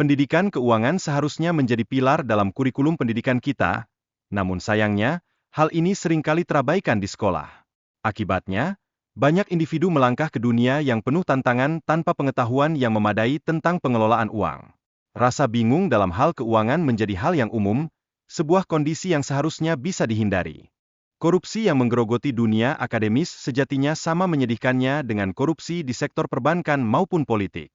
Pendidikan keuangan seharusnya menjadi pilar dalam kurikulum pendidikan kita, namun sayangnya, hal ini seringkali terabaikan di sekolah. Akibatnya, banyak individu melangkah ke dunia yang penuh tantangan tanpa pengetahuan yang memadai tentang pengelolaan uang. Rasa bingung dalam hal keuangan menjadi hal yang umum, sebuah kondisi yang seharusnya bisa dihindari. Korupsi yang menggerogoti dunia akademis sejatinya sama menyedihkannya dengan korupsi di sektor perbankan maupun politik.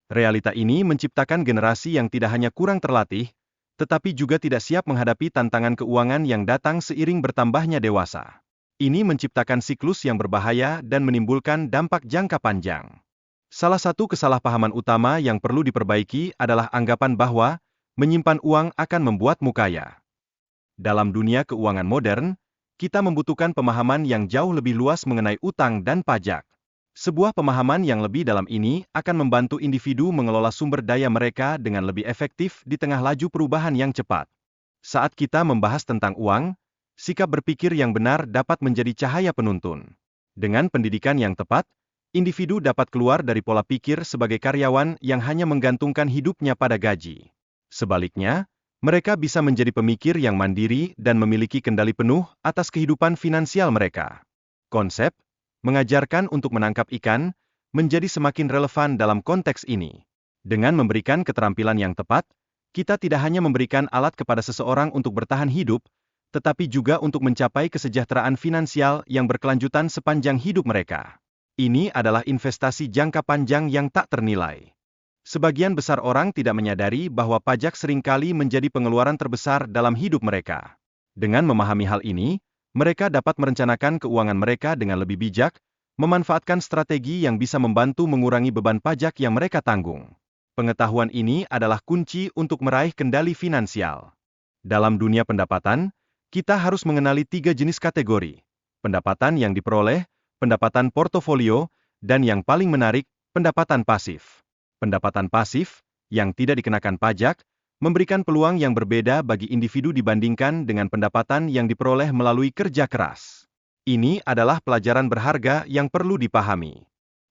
Realita ini menciptakan generasi yang tidak hanya kurang terlatih, tetapi juga tidak siap menghadapi tantangan keuangan yang datang seiring bertambahnya dewasa. Ini menciptakan siklus yang berbahaya dan menimbulkan dampak jangka panjang. Salah satu kesalahpahaman utama yang perlu diperbaiki adalah anggapan bahwa menyimpan uang akan membuatmu kaya. Dalam dunia keuangan modern, kita membutuhkan pemahaman yang jauh lebih luas mengenai utang dan pajak. Sebuah pemahaman yang lebih dalam ini akan membantu individu mengelola sumber daya mereka dengan lebih efektif di tengah laju perubahan yang cepat. Saat kita membahas tentang uang, sikap berpikir yang benar dapat menjadi cahaya penuntun. Dengan pendidikan yang tepat, individu dapat keluar dari pola pikir sebagai karyawan yang hanya menggantungkan hidupnya pada gaji. Sebaliknya, mereka bisa menjadi pemikir yang mandiri dan memiliki kendali penuh atas kehidupan finansial mereka. Konsep mengajarkan untuk menangkap ikan menjadi semakin relevan dalam konteks ini. Dengan memberikan keterampilan yang tepat, kita tidak hanya memberikan alat kepada seseorang untuk bertahan hidup, tetapi juga untuk mencapai kesejahteraan finansial yang berkelanjutan sepanjang hidup mereka. Ini adalah investasi jangka panjang yang tak ternilai. Sebagian besar orang tidak menyadari bahwa pajak seringkali menjadi pengeluaran terbesar dalam hidup mereka. Dengan memahami hal ini, mereka dapat merencanakan keuangan mereka dengan lebih bijak, memanfaatkan strategi yang bisa membantu mengurangi beban pajak yang mereka tanggung. Pengetahuan ini adalah kunci untuk meraih kendali finansial. Dalam dunia pendapatan, kita harus mengenali 3 jenis kategori: pendapatan yang diperoleh, pendapatan portofolio, dan yang paling menarik, pendapatan pasif. Pendapatan pasif, yang tidak dikenakan pajak, memberikan peluang yang berbeda bagi individu dibandingkan dengan pendapatan yang diperoleh melalui kerja keras. Ini adalah pelajaran berharga yang perlu dipahami.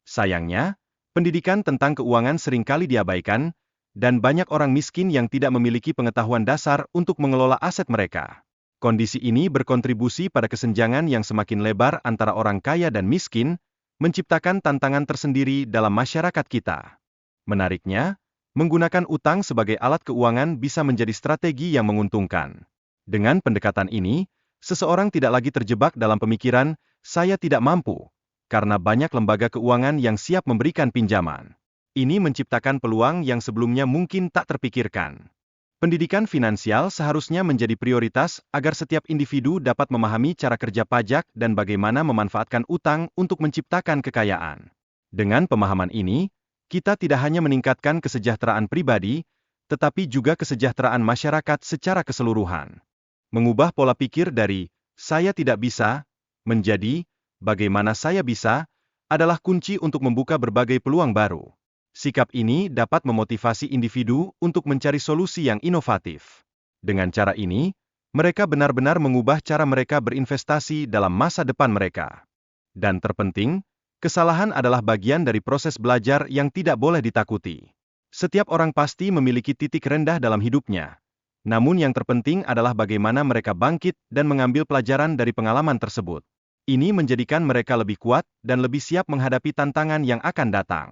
Sayangnya, pendidikan tentang keuangan seringkali diabaikan, dan banyak orang miskin yang tidak memiliki pengetahuan dasar untuk mengelola aset mereka. Kondisi ini berkontribusi pada kesenjangan yang semakin lebar antara orang kaya dan miskin, menciptakan tantangan tersendiri dalam masyarakat kita. Menariknya, menggunakan utang sebagai alat keuangan bisa menjadi strategi yang menguntungkan. Dengan pendekatan ini, seseorang tidak lagi terjebak dalam pemikiran, "Saya tidak mampu," karena banyak lembaga keuangan yang siap memberikan pinjaman. Ini menciptakan peluang yang sebelumnya mungkin tak terpikirkan. Pendidikan finansial seharusnya menjadi prioritas agar setiap individu dapat memahami cara kerja pajak dan bagaimana memanfaatkan utang untuk menciptakan kekayaan. Dengan pemahaman ini, kita tidak hanya meningkatkan kesejahteraan pribadi, tetapi juga kesejahteraan masyarakat secara keseluruhan. Mengubah pola pikir dari "saya tidak bisa" menjadi "bagaimana saya bisa" adalah kunci untuk membuka berbagai peluang baru. Sikap ini dapat memotivasi individu untuk mencari solusi yang inovatif. Dengan cara ini, mereka benar-benar mengubah cara mereka berinvestasi dalam masa depan mereka. Dan terpenting, kesalahan adalah bagian dari proses belajar yang tidak boleh ditakuti. Setiap orang pasti memiliki titik rendah dalam hidupnya. Namun yang terpenting adalah bagaimana mereka bangkit dan mengambil pelajaran dari pengalaman tersebut. Ini menjadikan mereka lebih kuat dan lebih siap menghadapi tantangan yang akan datang.